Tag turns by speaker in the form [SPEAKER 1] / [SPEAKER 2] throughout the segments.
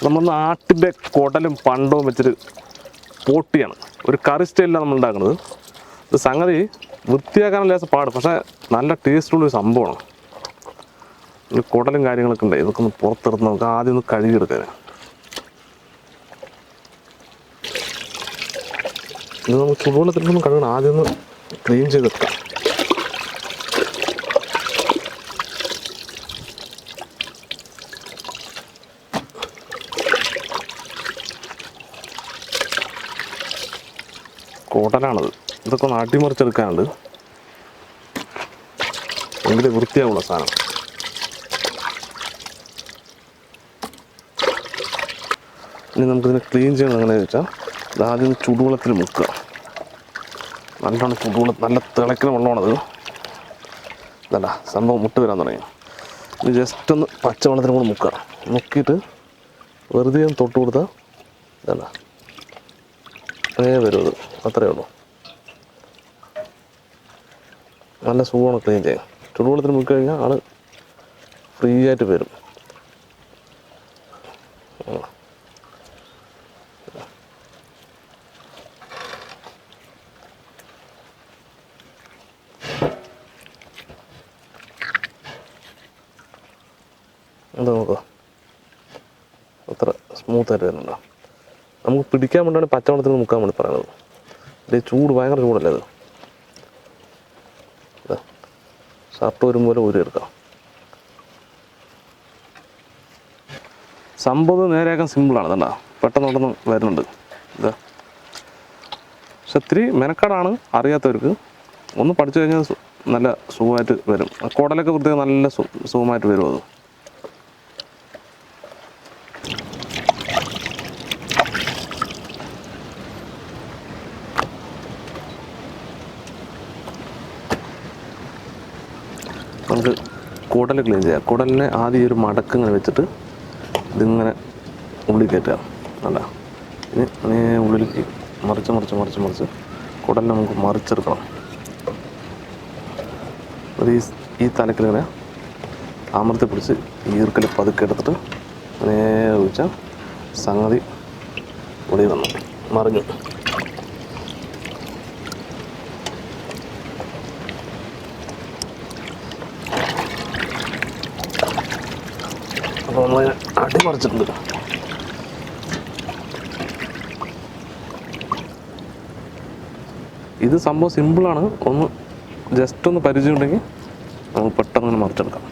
[SPEAKER 1] നമ്മൾ നാട്ടിൻ്റെ കുടലും പണ്ടവും വെച്ചൊരു പോട്ടിയാണ്. ഒരു കറി സ്റ്റൈലിലാണ് നമ്മൾ ഉണ്ടാക്കുന്നത്. ഇത് സംഗതി വൃത്തിയാക്കാനുള്ള ലേശം പാട്, പക്ഷേ നല്ല ടേസ്റ്റുള്ളൊരു സംഭവമാണ്. ഒരു കുടലും കാര്യങ്ങളൊക്കെ ഉണ്ട്. ഇതൊക്കെ ഒന്ന് പുറത്തെടുത്ത് നമുക്ക് ആദ്യം ഒന്ന് കഴുകിയെടുക്കാൻ. ഇത് നമുക്ക് ചുടുവെള്ളത്തിലൊന്നും കഴുകണം. ആദ്യം ഒന്ന് ക്ലീൻ ചെയ്തെടുക്കാം. കുടലാണത്. ഇതൊക്കെ ഒന്ന് അടിമറിച്ചെടുക്കാനുണ്ട്, എങ്കിലേ വൃത്തിയാവുള്ള സാധനം. ഇനി നമുക്കിതിനെ ക്ലീൻ ചെയ്യണം. എങ്ങനെയാണെന്ന് വെച്ചാൽ ഇതാദ്യം ചുടുവെള്ളത്തിൽ മുക്കുക. നല്ലോണം ചുടുവെള്ളം, നല്ല തിളയ്ക്കുന്ന വെള്ളമാണത്. ഇതല്ല സംഭവം മുട്ട് വരാൻ തുടങ്ങി. ഇത് ജസ്റ്റ് ഒന്ന് പച്ചവെള്ളത്തിനും കൂടെ മുക്കുക. മുക്കിയിട്ട് വെറുതെ ഒന്ന് തൊട്ട് കൊടുത്താൽ ഇതല്ല വരും. അത് അത്രയേ ഉള്ളൂ. നല്ല സുഖമാണ് ക്ലീൻ ചെയ്യാൻ. ചുടുവെള്ളത്തിൽ മുക്കി കഴിഞ്ഞാൽ ആൾ ഫ്രീ ആയിട്ട് വരും. എന്താ നോക്കുക, അത്ര സ്മൂത്തായിട്ട് വരുന്നുണ്ടോ? നമുക്ക് പിടിക്കാൻ വേണ്ടിയാണ് പച്ചവെള്ളത്തിൽ മുക്കാൻ വേണ്ടി പറയുന്നത്. ഇത് ചൂട് ഭയങ്കര ചൂടല്ലേ അത്. ഷർട്ട് വരുമ്പോൾ ഊരി എടുക്കാം. സംഭവം നേരെയാക്കാൻ സിമ്പിളാണ്. ഇതല്ല പെട്ടെന്ന് വരുന്നുണ്ട്. ഇതാ പക്ഷെ ഇത്തിരി മെനക്കാടാണ് അറിയാത്തവർക്ക്. ഒന്ന് പഠിച്ചു കഴിഞ്ഞാൽ നല്ല സുഖമായിട്ട് വരും. കുടലൊക്കെ വൃത്തിയായി നല്ല സുഖമായിട്ട് വരും. അത് നമുക്ക് കുടൽ ക്ലീൻ ചെയ്യാം. കുടലിനെ ആദ്യം ഒരു മടക്ക് ഇങ്ങനെ വെച്ചിട്ട് ഇതിങ്ങനെ ഉള്ളിൽ കയറ്റുക. അല്ല ഇനി ഉള്ളിലേക്ക് മറിച്ച് കുടലിനെ നമുക്ക് മറിച്ചെടുക്കണം. അത് ഈ തലക്കിലിങ്ങനെ അമർത്തി പിടിച്ച് ഈർക്കൽ പതുക്കെ എടുത്തിട്ട് നേരെ ഒഴിച്ചാൽ സംഗതി ഉള്ളിൽ വന്നു മറിഞ്ഞു. അപ്പോൾ നമ്മൾ അടിമറിച്ചിട്ടുണ്ട്. ഇത് സംഭവം സിമ്പിളാണ്. ഒന്ന് ജസ്റ്റ് ഒന്ന് പരിചയം ഉണ്ടെങ്കിൽ നമുക്ക് പെട്ടെന്ന് മറിച്ചെടുക്കാം.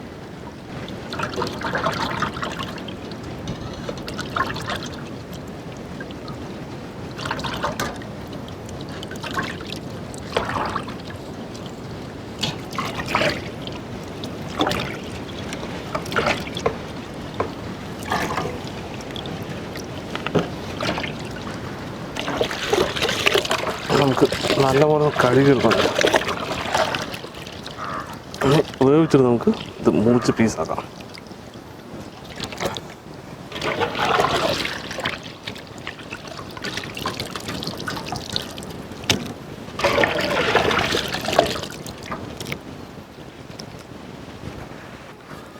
[SPEAKER 1] നമുക്ക് നല്ലപോലെ കഴുകിയെടുക്കണം. വേവിച്ചിട്ട് നമുക്ക് ഇത് മുറിച്ച് പീസാക്കാം.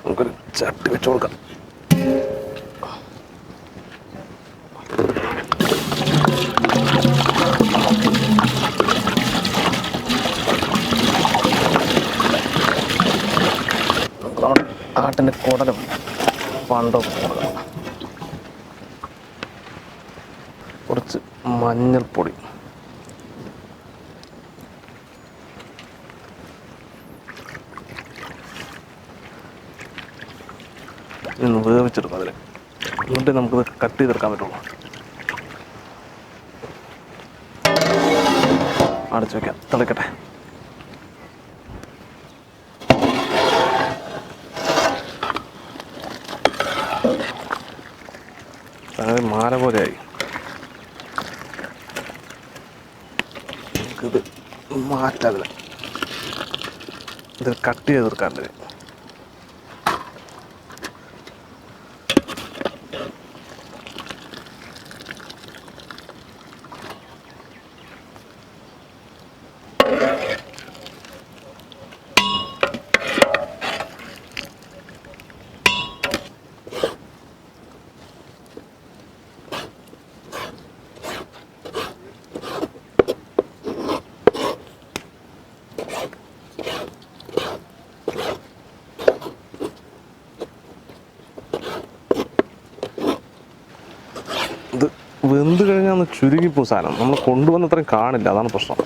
[SPEAKER 1] നമുക്കൊരു ചട്ടി വെച്ച് കൊടുക്കാം. ആട്ടിൻ്റെ കുടലും പണ്ടൊക്കെ കൊടുക്കണം. കുറച്ച് മഞ്ഞൾപ്പൊടി, ഇന്ന് വേവിച്ചെടുക്കാം. അതിൽ എന്നിട്ട് നമുക്കിത് കട്ട് ചെയ്തെടുക്കാൻ പറ്റുള്ളൂ. അടച്ചു വയ്ക്കാം, തിളക്കട്ടെ. അങ്ങനെ മാല പോലെയായി. നമുക്കിത് മാറ്റാതില്ല, ഇത് കട്ട് ചെയ്തെടുക്കാണ്ട്. ചുരുങ്ങിപ്പോ സാധനം നമ്മൾ കൊണ്ടുവന്നത്രയും കാണില്ല, അതാണ് പ്രശ്നം.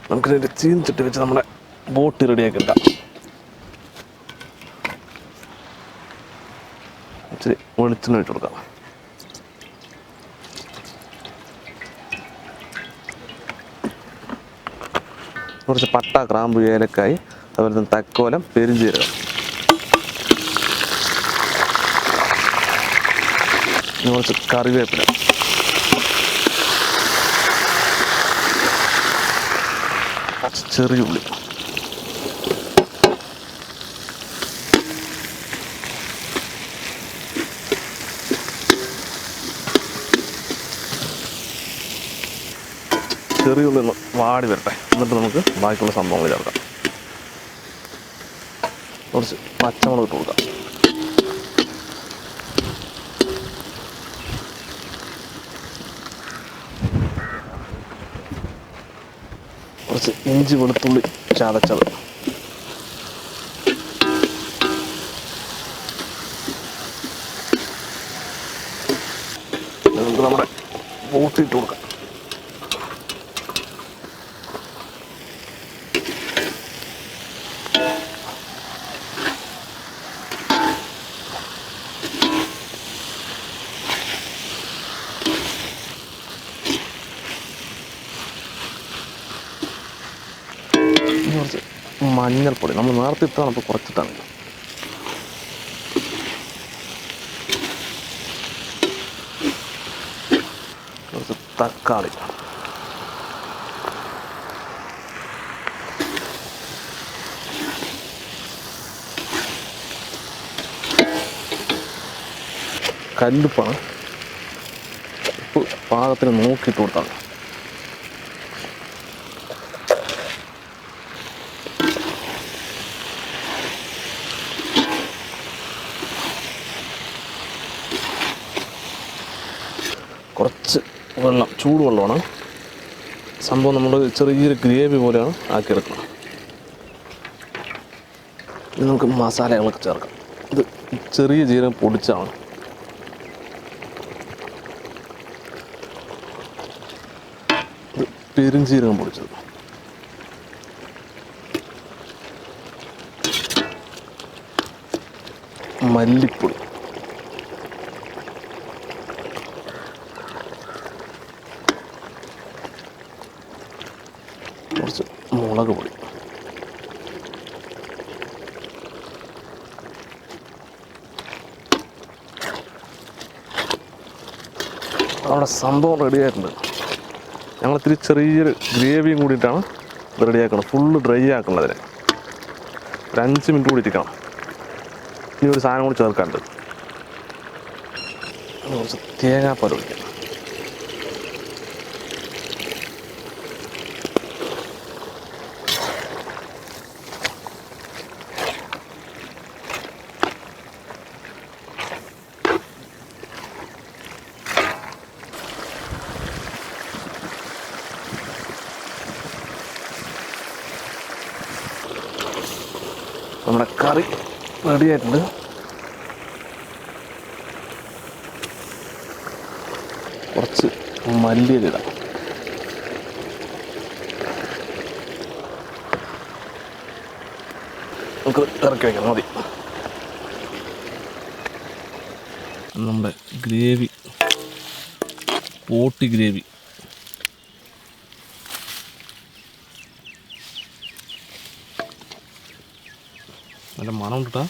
[SPEAKER 1] നമുക്കിതിൻ്റെ ചീനിച്ചിട്ട് വെച്ച് നമ്മുടെ ബോട്ടി റെഡിയാക്കി ഇട്ടാം. ഇച്ചിരി വെളിച്ചെണ്ണ ഒഴിച്ച് കൊടുക്കാം. കുറച്ച് പട്ട, ഗ്രാമ്പു, ഏലക്കായി, അതുപോലെ തന്നെ തക്കോലം, പെരുംജീരകം. കുറച്ച് കറിവേപ്പില, ചെറിയ ഉള്ളി, ചെറിയ ഉള്ളി ഒന്ന് വാടി വരട്ടെ. എന്നിട്ട് നമുക്ക് ബാക്കിയുള്ള സംഭവങ്ങൾ ചേർക്കാം. കുറച്ച് പച്ചമുളക് ഇട്ട് കൊടുക്കാം. കുറച്ച് ഇഞ്ചി വെളുത്തുള്ളി ചതച്ചത്, നമുക്ക് നമ്മുടെ ബോട്ടി ഇട്ട് കൊടുക്കാം. കുറച്ച് മഞ്ഞൾപ്പൊടി നമ്മൾ നേരത്തെ ഇട്ടാണ്, ഇപ്പോൾ കുറച്ചിട്ടാണ്. കുറച്ച് തക്കാളി, കല്ലുപ്പാണ്. ഉപ്പ് പാകത്തിന് നോക്കിയിട്ട് കൊടുത്താണ്. കുറച്ച് വെള്ളം, ചൂടുവെള്ളമാണ്. സംഭവം നമ്മൾ ചെറിയൊരു ഗ്രേവി പോലെയാണ് ആക്കിയെടുക്കുന്നത്. ഇത് നമുക്ക് മസാലകളൊക്കെ ചേർക്കാം. ഇത് ചെറിയ ജീരകം പൊടിച്ചാണ്. ഇത് പെരുംജീരകം പൊടിച്ചത്, മല്ലിപ്പൊടി, കുറച്ച് മുളക് പൊടി, അവിടെ സംഭവം റെഡിയായിട്ടുണ്ട്. ഞങ്ങൾ ഇത്തിരി ചെറിയൊരു ഗ്രേവിയും കൂടിയിട്ടാണ് ഇത് റെഡിയാക്കുന്നത്. ഫുള്ള് ഡ്രൈ ആക്കുന്നതിന് ഒരു 5 മിനിറ്റ് കൂടി ഇരിക്കണം. ഇനി ഒരു സാധനം കൂടി ചേർക്കാനുണ്ട്. കുറച്ച് തേങ്ങാപ്പാൽ ഒഴിക്കാം. നമ്മുടെ കറി റെഡി ആയിട്ടുണ്ട്. കുറച്ച് മല്ലിയിലിടാം. നമുക്ക് ഇറക്കി വയ്ക്കാം, മതി. നമ്മുടെ ഗ്രേവി, ബോട്ടി ഗ്രേവി നല്ല മണം കിട്ടാ.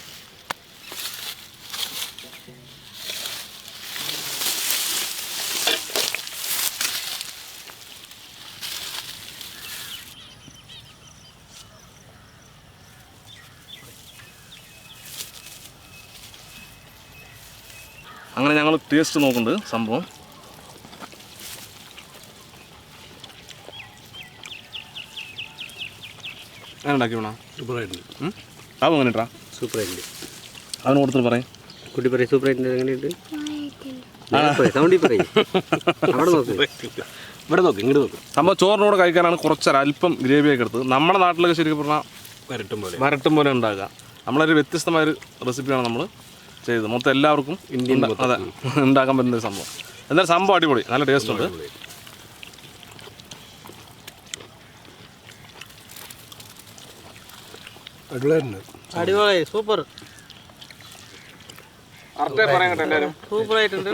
[SPEAKER 1] അങ്ങനെ ഞങ്ങൾ ടേസ്റ്റ് നോക്കുന്നുണ്ട്. സംഭവം ഞാൻ ഉണ്ടാക്കി വേണം, സൂപ്പറായിട്ടുണ്ട്. അവൻ എങ്ങനെ ഇട്ടാ
[SPEAKER 2] സൂപ്പറായിട്ടുണ്ട്.
[SPEAKER 1] അവന് കൊടുത്തിട്ട് പറയും.
[SPEAKER 2] കുട്ടി പറയും സൂപ്പറായിട്ടുണ്ട്. എങ്ങനെയുണ്ട്? സൗണ്ടി പറയും. അവിടെ നോക്ക്, ഇവിടെ നോക്ക്, ഇങ്ങോട്ട് നോക്ക്.
[SPEAKER 1] നമ്മൾ ചോറിനോട് കഴിക്കാനാണ് കുറച്ചൊരു അല്പം ഗ്രേവിയൊക്കെ എടുത്തത്. നമ്മുടെ നാട്ടിലൊക്കെ ശരിക്കും പറഞ്ഞാൽ വരട്ടും പോലെ ഉണ്ടാക്കുക. നമ്മളൊരു വ്യത്യസ്തമായൊരു റെസിപ്പിയാണ് നമ്മൾ ചെയ്തത്. മൊത്തം എല്ലാവർക്കും അതെ ഉണ്ടാക്കാൻ പറ്റുന്ന ഒരു സംഭവം. എന്നാലും സംഭവം അടിപൊളി, നല്ല ടേസ്റ്റ് ഉണ്ട്.
[SPEAKER 2] അടിപൊളി, സൂപ്പർ,
[SPEAKER 1] എല്ലാവരും
[SPEAKER 2] സൂപ്പറായിട്ടുണ്ട്.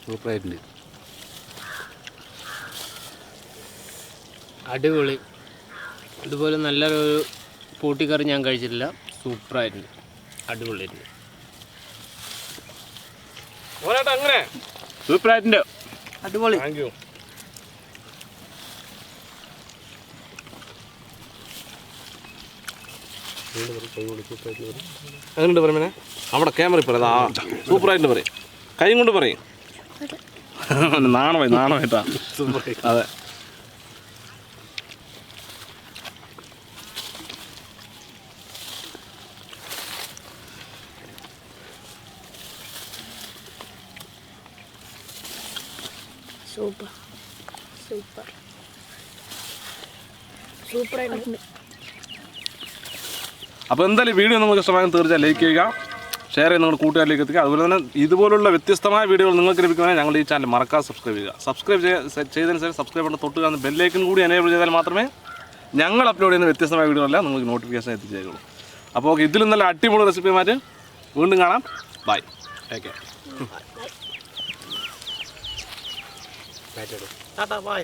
[SPEAKER 2] സൂപ്പറായിട്ടുണ്ട്,
[SPEAKER 3] അടിപൊളി. ഇതുപോലെ നല്ലൊരു പൂട്ടിക്കറി ഞാൻ കഴിച്ചിട്ടില്ല. സൂപ്പറായിട്ടുണ്ട്, അടിപൊളിയായിട്ടുണ്ട്.
[SPEAKER 1] അങ്ങനെ
[SPEAKER 3] സൂപ്പറായിട്ടുണ്ട്, അടിപൊളി.
[SPEAKER 1] Thank you. അങ്ങനെയുണ്ട് പറയുമേ അവിടെ ക്യാമറ പറയാം. സൂപ്പറായിട്ട് പറയും, കൈ കൊണ്ട് പറയും. നാണമായിട്ടാ. അതെ,
[SPEAKER 4] സൂപ്പർ സൂപ്പർ സൂപ്പറായിട്ടുണ്ട്.
[SPEAKER 1] അപ്പോൾ എന്തായാലും വീഡിയോ നിങ്ങൾക്ക് ഇഷ്ടമായെങ്കിൽ തീർച്ചയായും ലൈക്ക് ചെയ്യുക, ഷെയർ ചെയ്ത് നിങ്ങളുടെ കൂട്ടുകാരിലേക്ക് എത്തിക്കുക. അതുപോലെ തന്നെ ഇതുപോലുള്ള വ്യത്യസ്തമായ വീഡിയോകൾ നിങ്ങൾക്ക് ലഭിക്കുവാണെങ്കിൽ ഞങ്ങളുടെ ഈ ചാനൽ മറക്കാതെ സബ്സ്ക്രൈബ് ചെയ്യുക. സബ്സ്ക്രൈബ് ചെയ്തതിന് ശേഷം സബ്സ്ക്രൈബ് ചെയ്യേണ്ട തൊട്ട് കാണുന്ന ബെല്ലൈക്കൻ കൂടി എനേബിൾ ചെയ്താൽ മാത്രമേ ഞങ്ങൾ അപ്ലോഡ് ചെയ്യുന്ന വ്യത്യസ്തമായ വീഡിയോകളെല്ലാം നിങ്ങൾക്ക് നോട്ടിഫിക്കേഷൻ എത്തിച്ചേക്കുള്ളൂ. അപ്പോൾ ഇതിലും നല്ല അടിപൊളി റെസിപ്പിയുമായിട്ട് വീണ്ടും കാണാം. Bye, take care.
[SPEAKER 2] Tata, by.